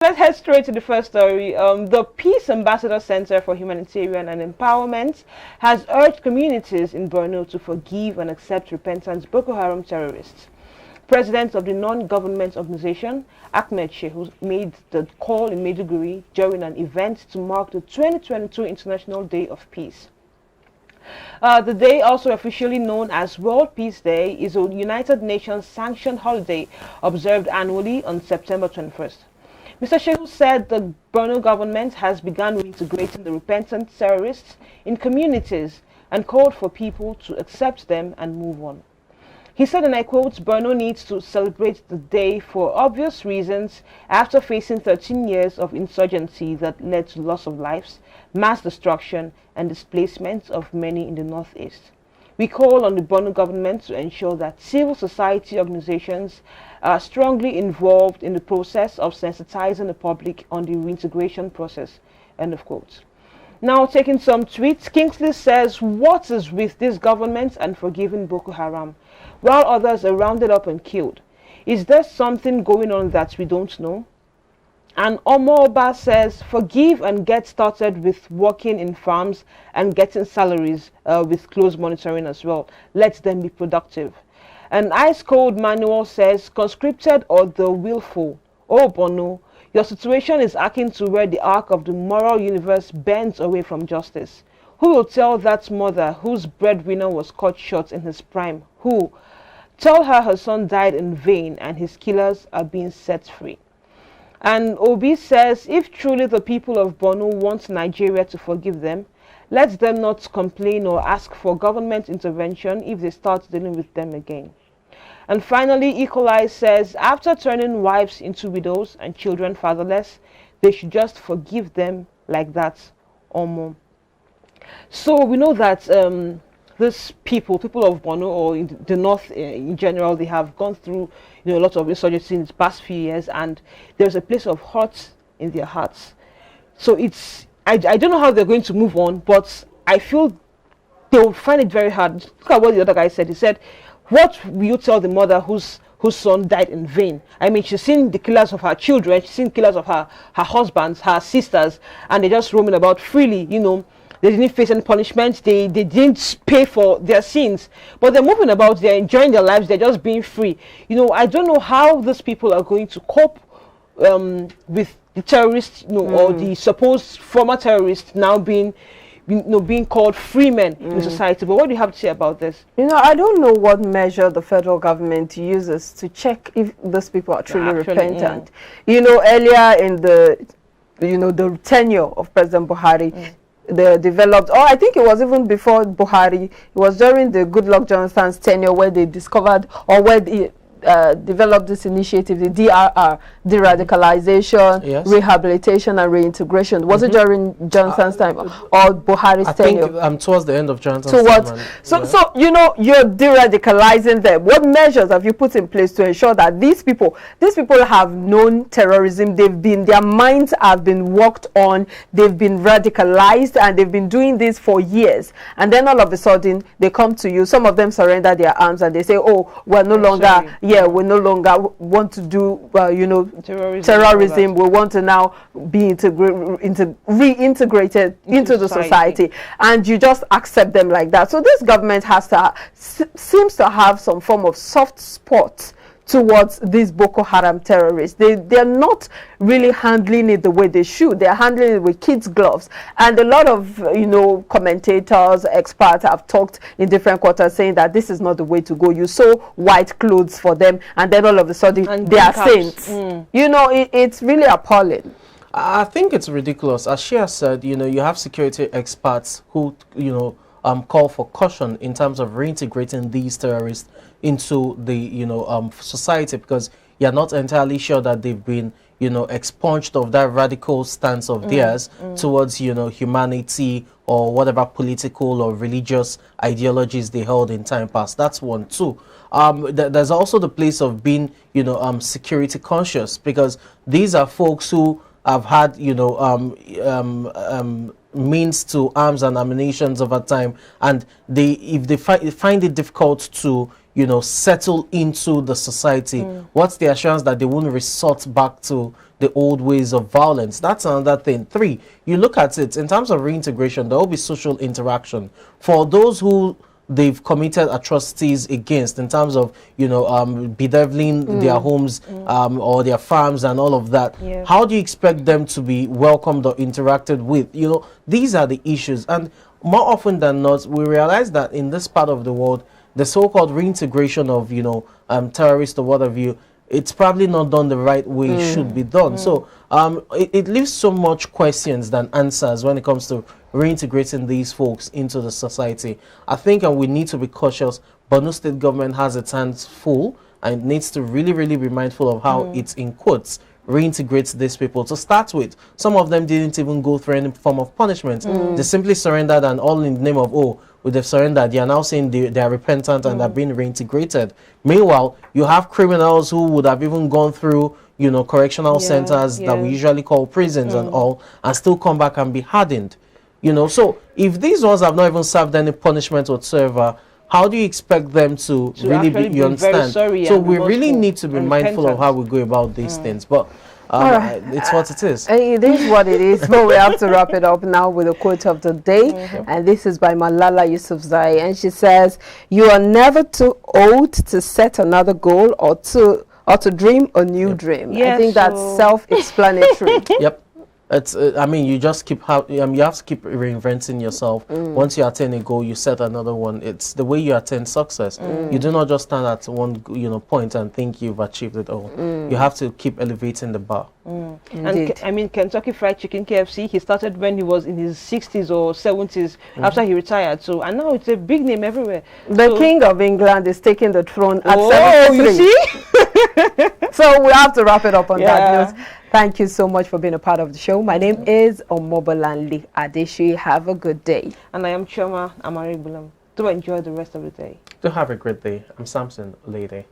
Let's head straight to the first story. The Peace Ambassador Center for Humanitarian and Empowerment has urged communities in Borno to forgive and accept repentant Boko Haram terrorists. President of the non-government organization, Ahmed Shehu, made the call in Maiduguri during an event to mark the 2022 International Day of Peace. The day, also officially known as World Peace Day, is a United Nations-sanctioned holiday observed annually on September 21st. Mr. Shehu said the Borno government has begun reintegrating the repentant terrorists in communities and called for people to accept them and move on. He said, and I quote, Borno needs to celebrate the day for obvious reasons after facing 13 years of insurgency that led to loss of lives, mass destruction, and displacement of many in the northeast. We call on the Borno government to ensure that civil society organizations are strongly involved in the process of sensitizing the public on the reintegration process. End of quote. Now, taking some tweets, Kingsley says, what is with this government and forgiving Boko Haram, while others are rounded up and killed? Is there something going on that we don't know? And Omoba says, forgive and get started with working in farms and getting salaries with close monitoring as well. Let them be productive. And Ice Cold Manual says, conscripted or the willful. Oh, Borno, your situation is akin to where the arc of the moral universe bends away from justice. Who will tell that mother whose breadwinner was cut short in his prime? Who? Tell her son died in vain and his killers are being set free. And Obi says, if truly the people of Borno want Nigeria to forgive them, let them not complain or ask for government intervention if they start dealing with them again. And finally, Equalize says, after turning wives into widows and children fatherless, they should just forgive them like that or more. So we know that these people of Borno or in the north in general, they have gone through a lot of insurgency in the past few years, and there's a place of hurt in their hearts. So it's I don't know how they're going to move on, but I feel they will find it very hard. Look at what the other guy said. He said, what will you tell the mother whose son died in vain? I mean, she's seen the killers of her children, she's seen killers of her husbands, her sisters, and they're just roaming about freely, They didn't face any punishment. They didn't pay for their sins. But they're moving about. They're enjoying their lives. They're just being free. I don't know how these people are going to cope with the terrorists, or the supposed former terrorists now being called free men in society. But what do you have to say about this? I don't know what measure the federal government uses to check if those people are truly repentant. Earlier in the tenure of President Buhari, they developed, I think it was even before Buhari, it was during the Goodluck Jonathan's tenure where they discovered, or where they developed this initiative, the DRR, deradicalization, rehabilitation and reintegration. Was it during Jonathan's time or Buhari's tenure? I think towards the end of Jonathan's time. So you're deradicalizing them. What measures have you put in place to ensure that these people have known terrorism, their minds have been worked on, they've been radicalized, and they've been doing this for years, and then all of a sudden they come to you, some of them surrender their arms and they say, oh, we're no longer we no longer want to do terrorism. We want to now be reintegrated into the society, and you just accept them like that. So this government seems to have some form of soft spot towards these Boko Haram terrorists. They're not really handling it the way they should. They're handling it with kids' gloves. And a lot of, commentators, experts have talked in different quarters saying that this is not the way to go. You sew white clothes for them, and then all of a sudden they are saints. It's really appalling. I think it's ridiculous. As she has said, you have security experts who, call for caution in terms of reintegrating these terrorists into the society, because you're not entirely sure that they've been expunged of that radical stance of theirs towards humanity or whatever political or religious ideologies they held in time past. That's one. Two, there's also the place of being security conscious, because these are folks who have had means to arms and ammunitions over time, and if they find it difficult to you know, settle into the society? What's the assurance that they won't resort back to the old ways of violence? That's another thing. 3, you look at it in terms of reintegration, there will be social interaction for those who they've committed atrocities against, in terms of, you know, bedeviling their homes or their farms and all of that. Yeah. How do you expect them to be welcomed or interacted with? You know, these are the issues. And more often than not, we realize that in this part of the world, the so-called reintegration of, you know, terrorists or what have you, it's probably not done the right way it should be done. So it leaves so much questions than answers when it comes to reintegrating these folks into the society. I think we need to be cautious. Borno state government has its hands full and needs to really, really be mindful of how it's, in quotes, reintegrates these people. To start with, some of them didn't even go through any form of punishment. They simply surrendered, and all in the name of, oh, with the surrender, they are now saying they are repentant and are being reintegrated. Meanwhile, you have criminals who would have even gone through, you know, correctional centers that we usually call prisons and all, and still come back and be hardened. You know, so if these ones have not even served any punishment whatsoever, how do you expect them to really be, you understand? So we really need to be mindful of how we go about these things. But it's what it is. It is what it is. But we have to wrap it up now with a quote of the day. And this is by Malala Yousafzai. And she says, "You are never too old to set another goal or to dream a new dream." I think that's self-explanatory. Yep. It's, I mean, you just keep you have to keep reinventing yourself. Once you attain a goal, you set another one. It's the way you attain success. You do not just stand at one, you know, point and think you've achieved it all. You have to keep elevating the bar. And I mean, Kentucky Fried Chicken, KFC, he started when he was in his 60s or 70s after he retired. So, and now it's a big name everywhere. The King of England is taking the throne at 73. You see? So we have to wrap it up on that note. Thank you so much for being a part of the show. My name is Omobolanle Adeshi. Have a good day. And I am Choma Amaribulam. Do enjoy the rest of the day. Do have a great day. I'm Samson Lady.